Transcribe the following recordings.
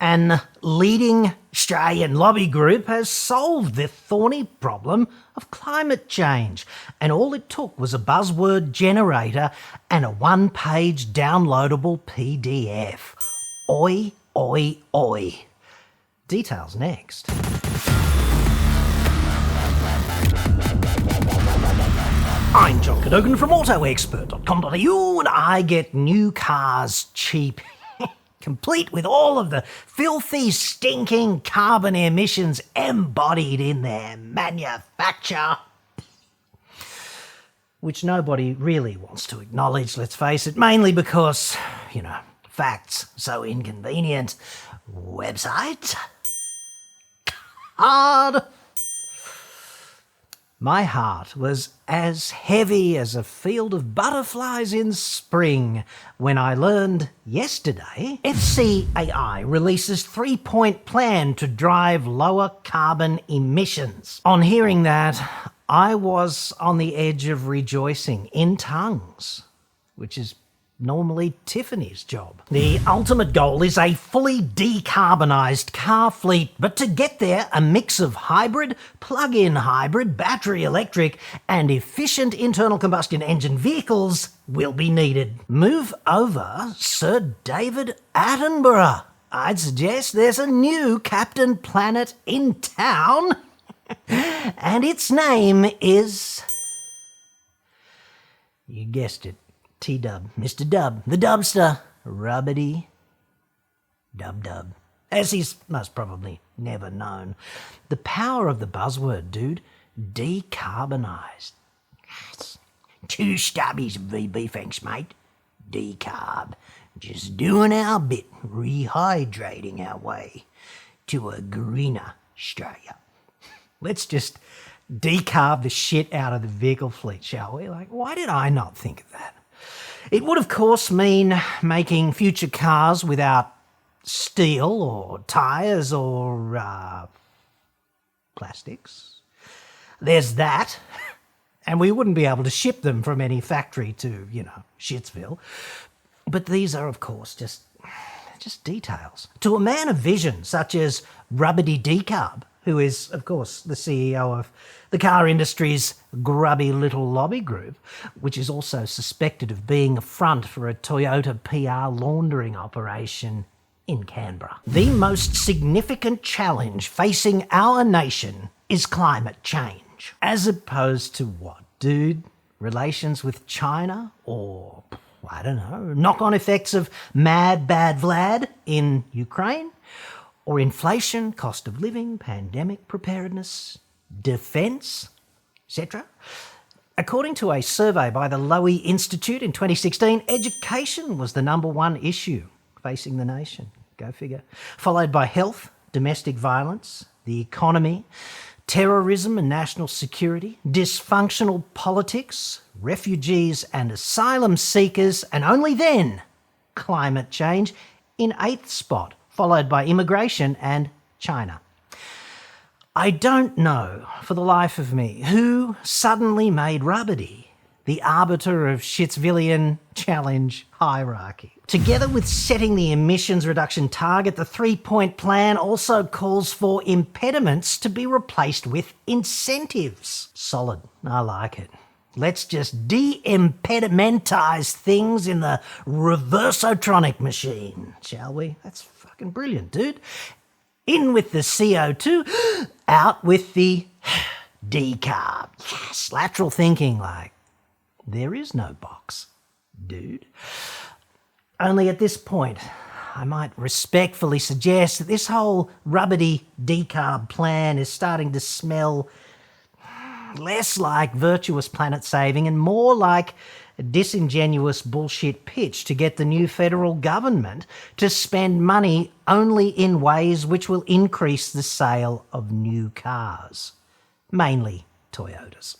An leading Australian lobby group has solved the thorny problem of climate change, and all it took was a buzzword generator and a one-page downloadable PDF. Oi, oi, oi. Details next. I'm John Cadogan from AutoExpert.com.au, and I get new cars cheap, complete with all of the filthy, stinking carbon emissions embodied in their manufacture. Which nobody really wants to acknowledge, let's face it, mainly because, facts so inconvenient. Website? Hard. My heart was as heavy as a field of butterflies in spring when I learned yesterday FCAI releases 3-point plan to drive lower carbon emissions. On hearing that, I was on the edge of rejoicing in tongues, which is normally Tiffany's job. The ultimate goal is a fully decarbonised car fleet, but to get there, a mix of hybrid, plug-in hybrid, battery electric and efficient internal combustion engine vehicles will be needed. Move over Sir David Attenborough. I'd suggest there's a new Captain Planet in town, and its name is... you guessed it. T-Dub, Mr. Dub, the Dubster, Rubbity Dub-Dub, as he's most probably never known. The power of the buzzword, dude, decarbonised. Two stubbies of VB, thanks, mate. Decarb. Just doing our bit, rehydrating our way to a greener Australia. Let's just decarb the shit out of the vehicle fleet, shall we? Why did I not think of that? It would, of course, mean making future cars without steel or tyres or plastics. There's that. And we wouldn't be able to ship them from any factory to, Shitsville. But these are, of course, just details. To a man of vision, such as Rubbity Decarb, who is, of course, the CEO of the car industry's grubby little lobby group, which is also suspected of being a front for a Toyota PR laundering operation in Canberra. The most significant challenge facing our nation is climate change. As opposed to what, dude? Relations with China? Or, I don't know, knock-on effects of Mad Bad Vlad in Ukraine? Or inflation, cost of living, pandemic preparedness, defence, etc. According to a survey by the Lowy Institute in 2016, education was the #1 issue facing the nation. Go figure. Followed by health, domestic violence, the economy, terrorism and national security, dysfunctional politics, refugees and asylum seekers, and only then climate change in 8th spot, followed by immigration and China. I don't know, for the life of me, who suddenly made Rubbity the arbiter of Shitsvillian challenge hierarchy. Together with setting the emissions reduction target, the 3-point plan also calls for impediments to be replaced with incentives. Solid. I like it. Let's just de-impedimentize things in the reversotronic machine, shall we? That's fucking brilliant, dude. In with the CO2, out with the decarb. Yes, lateral thinking, there is no box, dude. Only at this point, I might respectfully suggest that this whole Rubbity decarb plan is starting to smell less like virtuous planet saving and more like a disingenuous bullshit pitch to get the new federal government to spend money only in ways which will increase the sale of new cars, mainly Toyotas.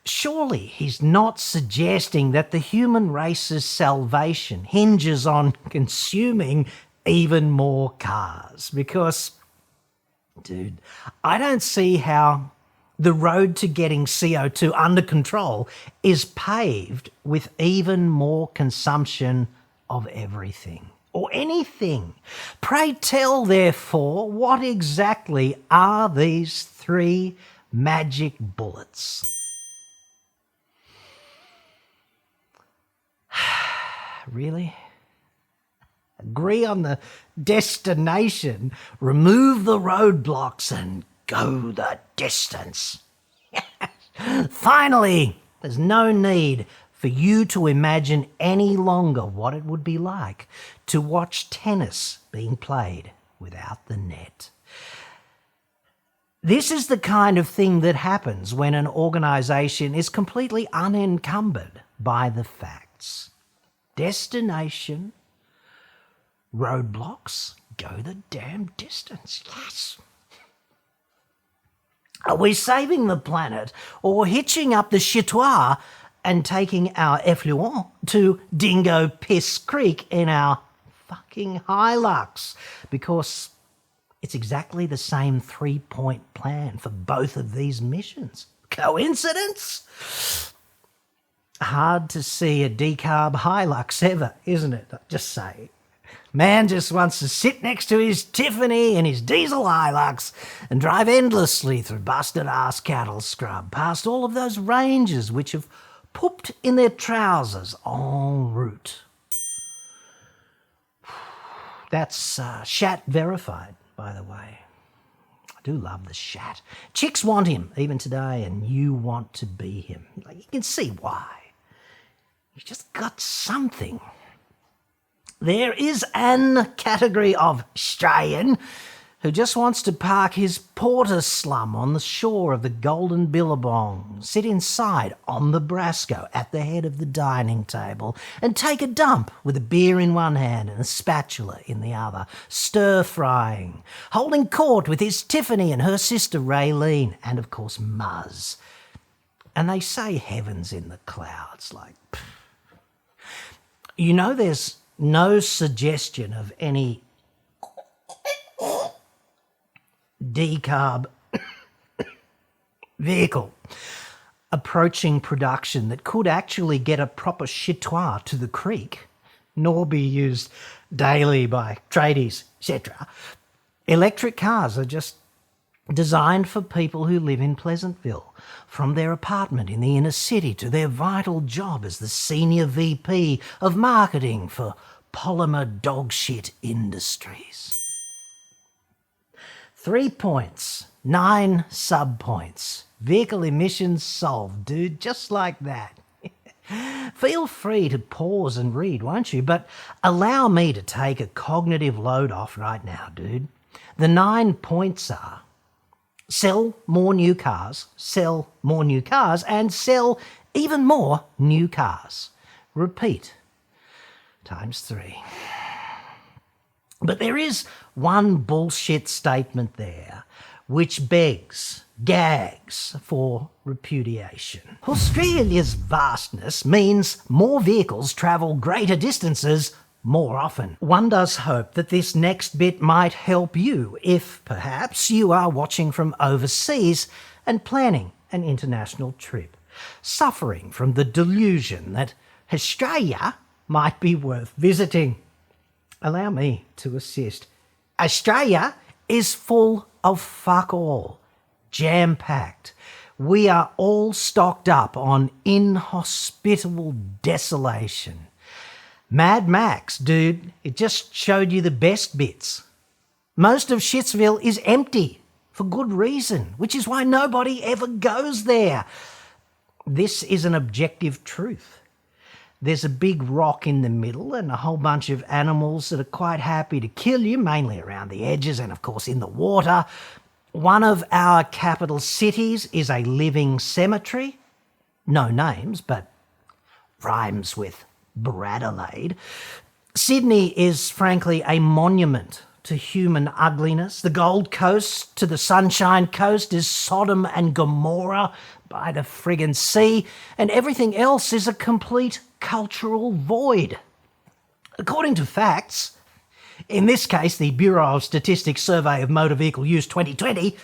Surely he's not suggesting that the human race's salvation hinges on consuming even more cars, because, dude, I don't see how the road to getting CO2 under control is paved with even more consumption of everything. or anything. Pray tell, therefore, what exactly are these 3 magic bullets? Really? Agree on the destination, remove the roadblocks and go the distance. Finally, there's no need for you to imagine any longer what it would be like to watch tennis being played without the net. This is the kind of thing that happens when an organisation is completely unencumbered by the facts. Destination, roadblocks, go the damn distance. Yes. Are we saving the planet or hitching up the chitoir and taking our effluent to Dingo Piss Creek in our fucking Hilux? Because it's exactly the same 3-point plan for both of these missions. Coincidence? Hard to see a decarb Hilux ever, isn't it? Just say. Man just wants to sit next to his Tiffany and his diesel Hilux and drive endlessly through busted-ass cattle scrub, past all of those ranges which have pooped in their trousers en route. That's Shat verified, by the way. I do love the Shat. Chicks want him, even today, and you want to be him. You can see why. You've just got something. There is an category of Australian who just wants to park his porter slum on the shore of the Golden Billabong, sit inside on the Brasco at the head of the dining table and take a dump with a beer in one hand and a spatula in the other, stir-frying, holding court with his Tiffany and her sister Raylene, and of course Muzz. And they say heaven's in the clouds, like... Pff. You know there's no suggestion of any decarb vehicle approaching production that could actually get a proper chitoir to the creek, nor be used daily by tradies, etc. Electric cars are just designed for people who live in Pleasantville, from their apartment in the inner city to their vital job as the senior VP of marketing for Polymer Dogshit Industries. 3 points, 9 sub-points. Vehicle emissions solved, dude, just like that. Feel free to pause and read, won't you? But allow me to take a cognitive load off right now, dude. The 9 points are: sell more new cars, sell more new cars, and sell even more new cars. Repeat. Times 3. But there is one bullshit statement there which gags for repudiation. Australia's vastness means more vehicles travel greater distances more often. One does hope that this next bit might help you if perhaps you are watching from overseas and planning an international trip, suffering from the delusion that Australia might be worth visiting. Allow me to assist. Australia is full of fuck all, jam-packed. We are all stocked up on inhospitable desolation. Mad Max, dude, it just showed you the best bits. Most of Shitsville is empty, for good reason, which is why nobody ever goes there. This is an objective truth. There's a big rock in the middle and a whole bunch of animals that are quite happy to kill you, mainly around the edges and, of course, in the water. One of our capital cities is a living cemetery. No names, but rhymes with Bradelaide. Sydney is, frankly, a monument to human ugliness. The Gold Coast to the Sunshine Coast is Sodom and Gomorrah by the friggin' sea, and everything else is a complete cultural void. According to facts, in this case the Bureau of Statistics Survey of Motor Vehicle Use 2020,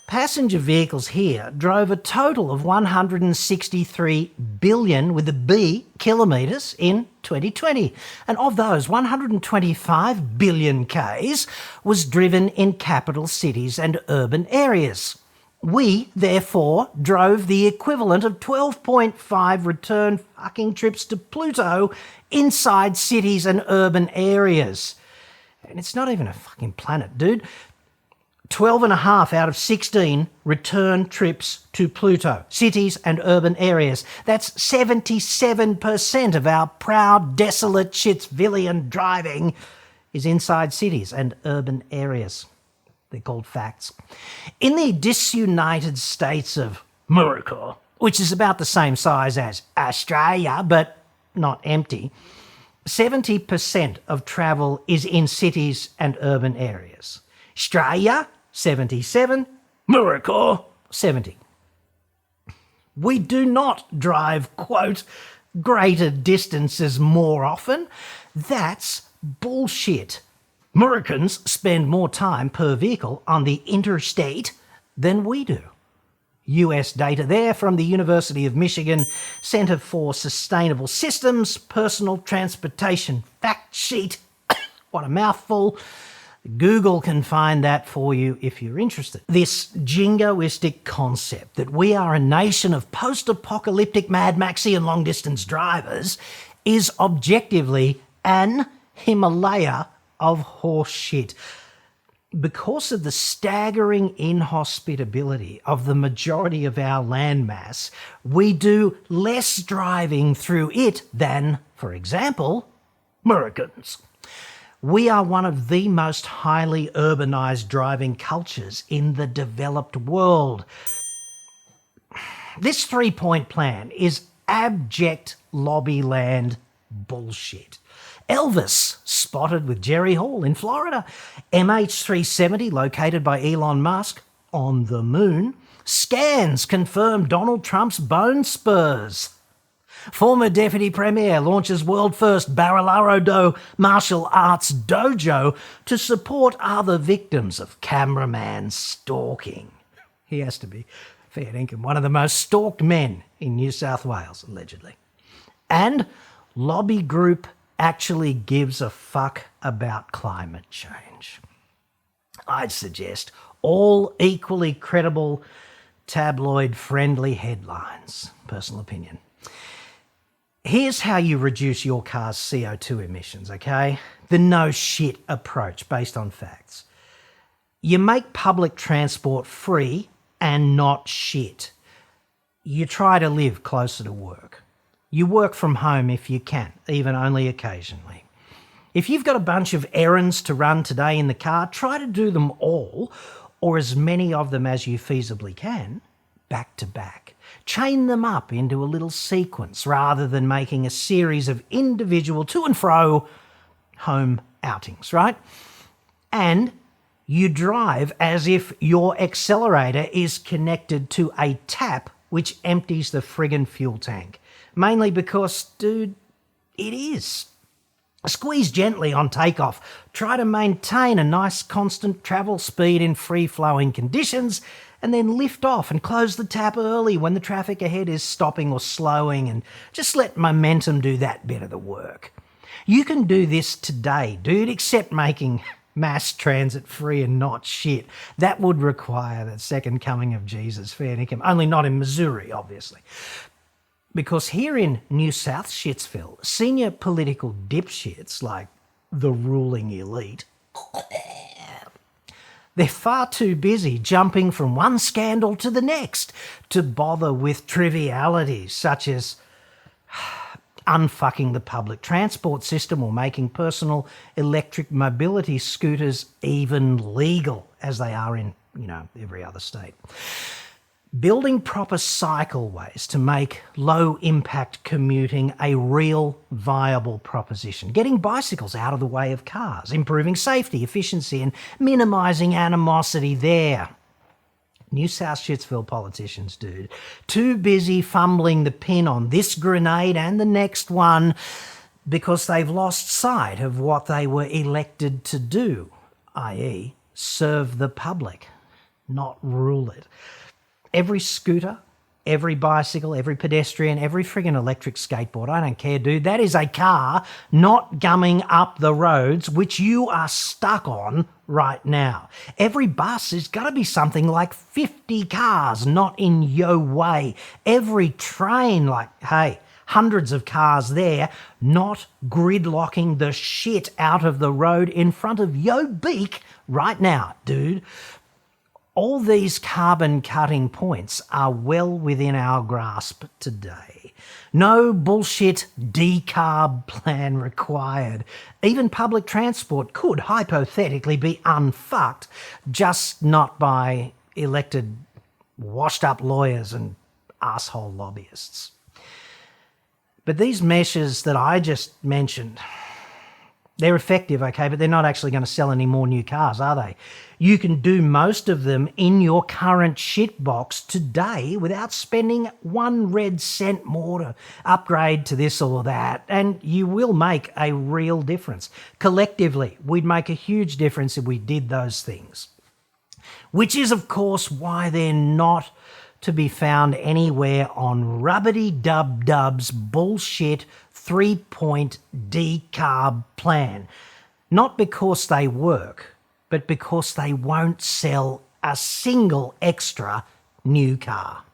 Passenger vehicles here drove a total of 163 billion, with a B, kilometres in 2020. And of those, 125 billion Ks was driven in capital cities and urban areas. We, therefore, drove the equivalent of 12.5 return fucking trips to Pluto inside cities and urban areas. And it's not even a fucking planet, dude. 12.5 out of 16 return trips to Pluto, cities and urban areas. That's 77% of our proud, desolate Shitsvillian driving is inside cities and urban areas. They're called facts. In the disunited states of America, which is about the same size as Australia, but not empty, 70% of travel is in cities and urban areas. Australia, 77, America, 70. We do not drive, quote, greater distances more often. That's bullshit. Americans spend more time per vehicle on the interstate than we do. US data there from the University of Michigan Centre for Sustainable Systems, Personal Transportation Fact Sheet. What a mouthful. Google can find that for you if you're interested. This jingoistic concept that we are a nation of post-apocalyptic Mad Maxi and long-distance drivers is objectively an Himalaya of horse shit. Because of the staggering inhospitability of the majority of our landmass, we do less driving through it than, for example, Americans. We are one of the most highly urbanised driving cultures in the developed world. This three-point plan is abject lobbyland bullshit. Elvis, spotted with Jerry Hall in Florida. MH370, located by Elon Musk on the moon. Scans confirm Donald Trump's bone spurs. Former Deputy Premier launches world-first Barilaro martial arts dojo to support other victims of cameraman stalking. He has to be fair dinkum, one of the most stalked men in New South Wales, allegedly. And lobby group actually gives a fuck about climate change. I'd suggest all equally credible, tabloid-friendly headlines. Personal opinion. Here's how you reduce your car's CO2 emissions, okay? The no shit approach based on facts. You make public transport free and not shit. You try to live closer to work. You work from home if you can, even only occasionally. If you've got a bunch of errands to run today in the car, try to do them all, or as many of them as you feasibly can, back to back. Chain them up into a little sequence rather than making a series of individual to and fro home outings, right? And you drive as if your accelerator is connected to a tap which empties the friggin' fuel tank. Mainly because, dude, it is. Squeeze gently on takeoff. Try to maintain a nice constant travel speed in free-flowing conditions, and then lift off and close the tap early when the traffic ahead is stopping or slowing, and just let momentum do that bit of the work. You can do this today, dude, except making mass transit free and not shit. That would require the second coming of Jesus, fair dinkum. Only not in Missouri, obviously. Because here in New South Shitsville, senior political dipshits like the ruling elite, they're far too busy jumping from one scandal to the next to bother with trivialities such as unfucking the public transport system or making personal electric mobility scooters even legal, as they are in, every other state. Building proper cycleways to make low-impact commuting a real viable proposition. Getting bicycles out of the way of cars. Improving safety, efficiency and minimising animosity there. New South Shitsville politicians, dude, too busy fumbling the pin on this grenade and the next one because they've lost sight of what they were elected to do, i.e. serve the public. not rule it. Every scooter, every bicycle, every pedestrian, every friggin' electric skateboard, I don't care, dude, that is a car not gumming up the roads which you are stuck on right now. Every bus has got to be something like 50 cars not in your way. Every train, like, hey, hundreds of cars there, not gridlocking the shit out of the road in front of yo beak right now, dude. All these carbon cutting points are well within our grasp today. No bullshit decarb plan required. Even public transport could hypothetically be unfucked, just not by elected washed up lawyers and asshole lobbyists. But these measures that I just mentioned, they're effective, okay, but they're not actually going to sell any more new cars, are they? You can do most of them in your current shitbox today without spending 1 red cent more to upgrade to this or that, and you will make a real difference. Collectively, we'd make a huge difference if we did those things. Which is, of course, why they're not to be found anywhere on rubbity-dub-dub's bullshit 3-point decarb plan. Not because they work, but because they won't sell a single extra new car.